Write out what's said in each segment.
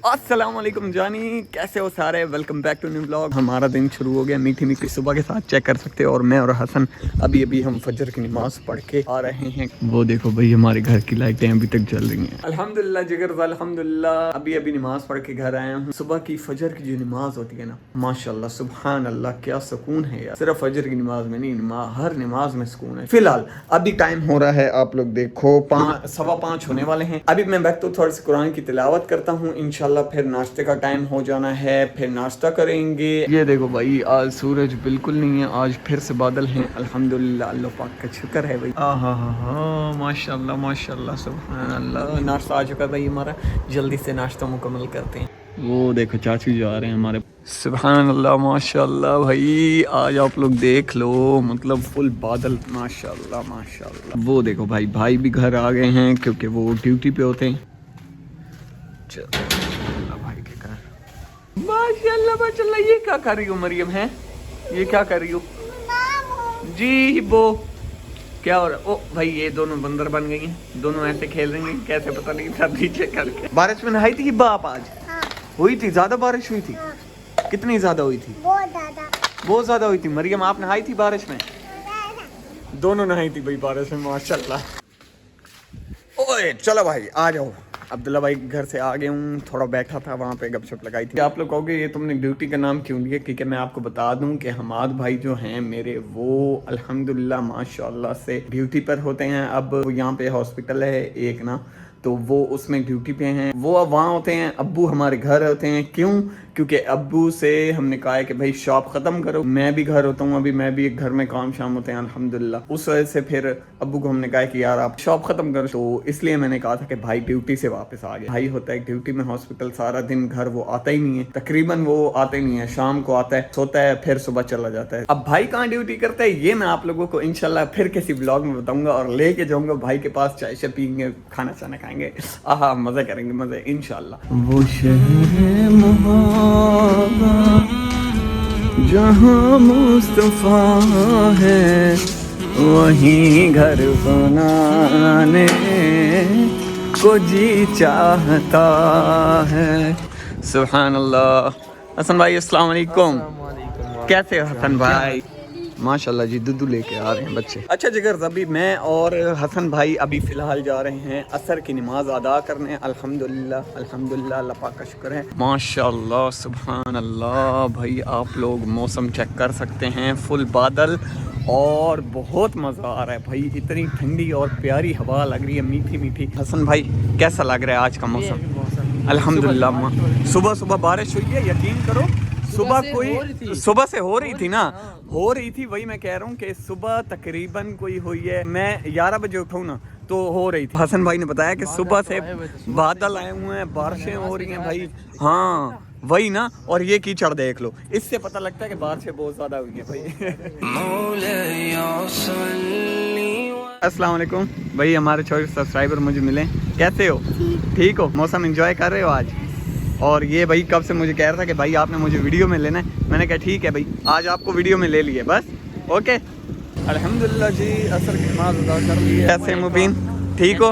अस्सलाम वालेकुम जानी, कैसे हो सारे। Welcome back to new blog. हमारा दिन शुरू हो गया मीठी मीठी सुबह के साथ, चेक कर सकते हो। और मैं और हसन अभी हम फजर की नमाज पढ़ के आ रहे हैं। वो देखो भाई, हमारे घर की लाइटें अभी तक जल रही हैं। अल्हम्दुलिल्लाह जिगर, अल्हम्दुलिल्लाह। अभी नमाज पढ़ के घर आया हूँ। सुबह की फजर की जो नमाज होती है ना, माशाल्लाह सुभान अल्लाह, क्या सुकून है यार। सिर्फ फजर की नमाज में नहीं, हर नमाज में सुकून है। फिलहाल अभी टाइम हो रहा है, आप लोग देखो 5:15 होने वाले हैं। अभी मैं बैठ तो थोड़ी सी कुरान की तिलावत करता हूँ, इंशाल्लाह फिर नाश्ते का टाइम हो जाना है, फिर नाश्ता करेंगे। ये देखो भाई, आज सूरज बिल्कुल नहीं है, आज फिर से बादल हैं। अल्हम्दुलिल्लाह, अल्लाह पाक का शुक्र है भाई। हा माशाल्लाह माशाल्लाह सुभान अल्लाह। नाश्ता आ चुका है भाई हमारा, जल्दी से नाश्ता मुकम्मल करते हैं। वो देखो चाचू जा रहे हैं हमारे। सुभान अल्लाह माशाल्लाह भाई, आज आप लोग देख लो, मतलब फुल बादल, माशाल्लाह माशाल्लाह। वो देखो भाई, भाई भी घर आ गए हैं क्योंकि वो ड्यूटी पे होते हैं। भाई के घर माशाल्लाह माशाल्लाह। ये क्या कर रही हो मरियम? है ये क्या कर रही हो जी? वो क्या हो रहा? ओ भाई, ये दोनों बंदर बन गई हैं, दोनों ऐसे खेल रही हैं, कैसे पता नहीं था। नीचे करके बारिश में नहाई थी बाप आज? हाँ। हुई थी, ज्यादा बारिश हुई थी? हाँ। कितनी ज्यादा हुई थी? बहुत ज्यादा हुई थी। मरियम आप नहाई थी बारिश में? दोनों नहाई थी भाई बारिश में, माशाल्लाह। ओए चलो भाई आ जाओ। अब्दुल्ला भाई घर से आ गया हूँ, थोड़ा बैठा था वहाँ पे, गपशप लगाई थी। आप लोग कहोगे ये तुमने ड्यूटी का नाम क्यों लिया? क्योंकि मैं आपको बता दूं कि हमाद भाई जो हैं मेरे, वो अल्हम्दुलिल्लाह माशाल्लाह से ड्यूटी पर होते हैं। अब यहाँ पे हॉस्पिटल है एक ना, तो वो उसमें ड्यूटी पे हैं। वो अब वहाँ होते हैं, अब्बू हमारे घर होते हैं। क्यों? क्योंकि अब्बू से हमने कहा है कि भाई शॉप ख़त्म करो, मैं भी घर होता हूँ, अभी मैं भी एक घर में काम शाम होते हैं अल्हम्दुलिल्लाह। उस वजह से फिर अब्बू को हमने कहा कि यार आप शॉप ख़त्म करो, तो इसलिए मैंने कहा था कि भाई ड्यूटी से वापस आ गया। भाई होता है ड्यूटी में हॉस्पिटल, सारा दिन घर वो आता ही नहीं है, तकरीबन वो आते नहीं है, शाम को आता है, सोता है, फिर सुबह चला जाता है। अब भाई कहाँ ड्यूटी करता है ये मैं आप लोगों को इंशाल्लाह फिर किसी ब्लॉग में बताऊंगा, और लेके जाऊंगा भाई के पास, चाय से पियेंगे, खाना चाना खाएंगे, आहा मजे करेंगे, मजे इंशाल्लाह। वो शहर मोहब्बत जहाँ मुस्तफा है, वहीं घर बनाने को जी चाहता है। सुभान अल्लाह। हसन भाई अस्सलाम वालेकुम, कैसे हो हसन भाई? माशाल्लाह जी, दूध लेके आ रहे हैं बच्चे। अच्छा जिगर, अभी मैं और हसन भाई अभी फ़िलहाल जा रहे हैं असर की नमाज़ अदा करने। अल्हम्दुलिल्लाह अल्हम्दुलिल्लाह, अल्लाह पाक का शुक्र है, माशाल्लाह सुभान अल्लाह। भाई आप लोग मौसम चेक कर सकते हैं, फुल बादल और बहुत मज़ा आ रहा है भाई। इतनी ठंडी और प्यारी हवा लग रही है, मीठी मीठी। हसन भाई कैसा लग रहा है आज का मौसम? अल्हम्दुलिल्लाह। सुबह सुबह बारिश हुई है, यकीन करो। सुबह कोई सुबह से हो रही थी ना, हो रही थी, वही मैं कह रहा हूँ कि सुबह तकरीबन कोई हुई है, मैं 11 बजे उठाऊँ ना तो हो रही थी। हसन भाई ने बताया कि सुबह से बादल आए हुए हैं, बारिशें हो रही हैं भाई। हाँ वही ना, और ये कीचड़ देख लो, इससे पता लगता है कि बारिशें बहुत ज्यादा हुई हैं भाई। अस्सलाम वालेकुम भाई, हमारे छोटे सब्सक्राइबर मुझे मिले, कैसे हो? ठीक हो? मौसम एंजॉय कर रहे हो आज? और ये भाई कब से मुझे कह रहा था कि भाई आपने मुझे वीडियो में लेना है, मैंने कहा ठीक है भाई, आज आपको वीडियो में ले लिए बस। ओके अल्हम्दुलिल्लाह जी, असर की नमाज अदा कर ली है। कैसे मुबीन, ठीक हो?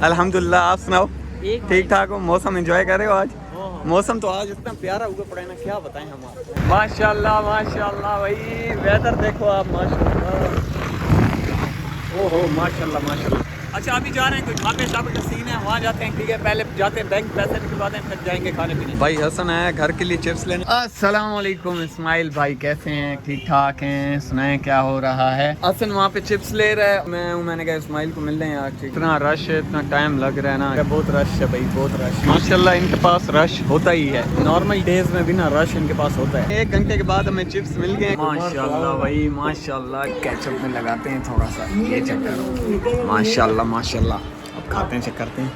अल्हम्दुलिल्लाह, आप सुनाओ, ठीक ठाक हो? मौसम एंजॉय कर रहे हो आज? मौसम तो आज इतना प्यारा हुआ पड़ा है ना, क्या बताएं हम आपको। माशाल्लाह माशाल्लाह भाई, वेदर देखो आप, माशाल्लाह, ओहो माशाल्लाह माशाल्लाह। अच्छा अभी जा रहे हैं, कुछ खाते शाते का सीन है, वहाँ जाते हैं, ठीक है? पहले जाते हैं बैंक, पैसे निकलवाते हैं, फिर जाएंगे खाने पीने। भाई हसन आया घर के लिए चिप्स लेने। अस्सलाम वालेकुम इस्माइल भाई, कैसे हैं? ठीक ठाक हैं? सुनाएं क्या हो रहा है? हसन वहाँ पे चिप्स ले रहा है, मैंने कहा इस्माइल को मिल रहे हैं यार। इतना रश है, इतना टाइम लग रहा है ना, बहुत रश है भाई, बहुत रश माशाल्लाह। इनके पास रश होता ही है, नॉर्मल डेज में भी ना रश इनके पास होता है। 1 घंटे के बाद हमें चिप्स मिल गए माशाल्लाह भाई, माशाल्लाह। केचप में लगाते हैं थोड़ा सा, ये चेक करो, माशाल्लाह माशाल्लाह। अब खाते हैं, चेक करते हैं।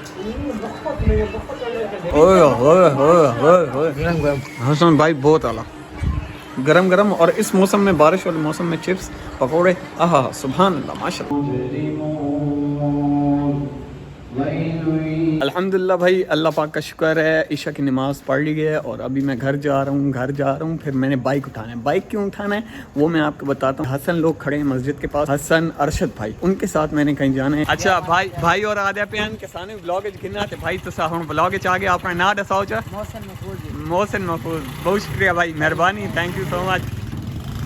ओए ओए ओए ओए, हसन भाई बहुत आला, गरम गरम, और इस मौसम में, बारिश वाले मौसम में चिप्स पकौड़े, आहा सुभान अल्लाह माशाल्लाह। अल्हम्दुलिल्लाह भाई, अल्लाह पाक का शुक्र है, ईशा की नमाज़ पढ़ ली है और अभी मैं घर जा रहा हूँ। फिर मैंने बाइक उठाना है। बाइक क्यों उठाना है वो मैं आपको बताता हूँ। हसन लोग खड़े हैं मस्जिद के पास, हसन अरशद भाई, उनके साथ मैंने कहीं जाना है। अच्छा भाई और आदे पे के सामने ब्लॉग किन्ना थे भाई, तुसा हुण ब्लॉग च आ गए। अपना नाम दसाओ चा। मोहसिन महफूज, बहुत शुक्रिया भाई, मेहरबानी, थैंक यू सो मच।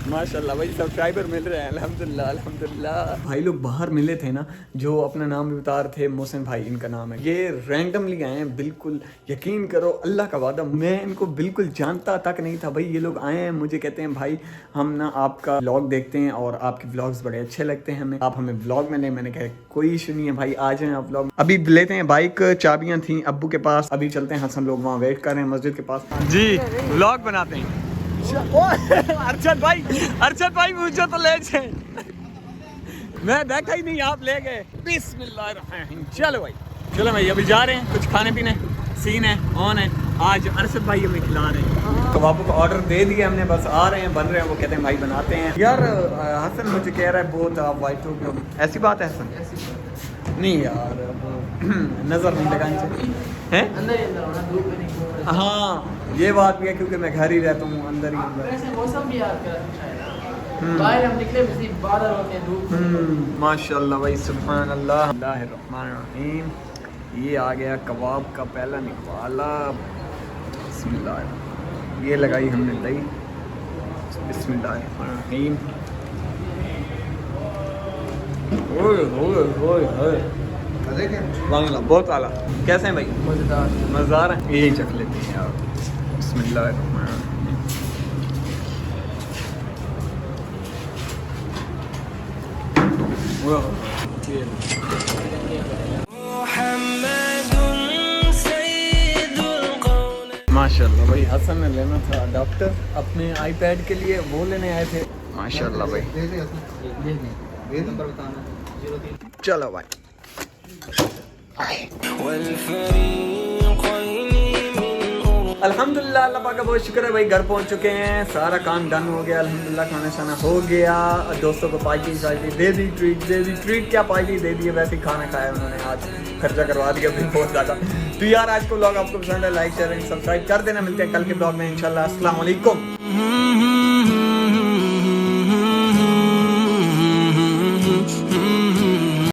माशाल्लाह भाई सब्सक्राइबर मिल रहे हैं, अल्हम्दुलिल्लाह। भाई लोग बाहर मिले थे ना, जो अपना नाम भी बता रहे थे, मोहसिन भाई इनका नाम है। ये रैंडमली आए हैं, बिल्कुल यकीन करो अल्लाह का वादा, मैं इनको बिल्कुल जानता तक नहीं था भाई। ये लोग आए हैं, मुझे कहते हैं भाई हम ना आपका व्लॉग देखते हैं और आपके व्लॉग्स बड़े अच्छे लगते हैं हमें, आप हमें व्लॉग में लें। मैंने कहा कोई इशू नहीं है भाई, आ जाएं आप व्लॉग। अभी लेते हैं बाइक, चाबियाँ थी अब्बू के पास, अभी चलते हैं। हसन लोग वहाँ वेट कर रहे हैं मस्जिद के पास जी, व्लॉग बनाते हैं। अरशद भाई मुझे तो ले जाए, मैं देखा ही नहीं आप ले गए। बिस्मिल्लाहिर्रहमानिर्रहीम। चलो भाई अभी जा रहे हैं, कुछ खाने पीने सीन है, ऑन है। आज अरशद भाई हमें खिला रहे हैं, कबाबों का ऑर्डर दे दिया हमने, बस आ रहे हैं, बन रहे हैं। वो कहते हैं भाई बनाते हैं। यार हसन मुझे कह रहा है बहुत आप वाइट हो गए, ऐसी बात है हसन? नहीं यार नजर नहीं लगानी चाहिए। हाँ ये बात भी है, क्योंकि मैं घर ही रहता हूँ, अंदर ही अंदर। मौसम भी बाहर हम निकले बादल होते हैं, धूप। माशाल्लाह भाई, सुभान अल्लाह। बिस्मिल्लाहिर्रहमानिर्रहीम। ये आ गया कबाब का पहला निवाला। बिस्मिल्लाह, ये लगाई हमने दही। बिस्मिल्लाहिर्रहमानिर्रहीम। ओए बहुत आला। कैसे हैं भाई? मज़ेदार है। यही चख लेते हैं यार। बिस्मिल्लाहिर्रहमानिर्रहीम। माशाल्लाह भाई, हसन ने लेना था डॉक्टर अपने आईपैड के लिए, वो लेने आए थे। माशाल्लाह भाई, चलो भाई। अल्हम्दुलिल्लाह, अल्लाह पाक का बहुत शुक्र है भाई, घर पहुंच चुके हैं, सारा काम डन हो गया अल्हम्दुलिल्लाह। खाना शाना हो गया, दोस्तों को पार्टी दे दी, ट्रीट क्या पार्टी दे दी है, वैसे ही खाना खाया उन्होंने, आज खर्चा करवा दिया फिर बहुत ज़्यादा। तो यार आज को ब्लॉग आपको पसंद है, लाइक शेयर एंड सब्सक्राइब कर देना। मिलते हैं कल के ब्लॉग में इंशाल्लाह। अस्सलाम वालेकुम।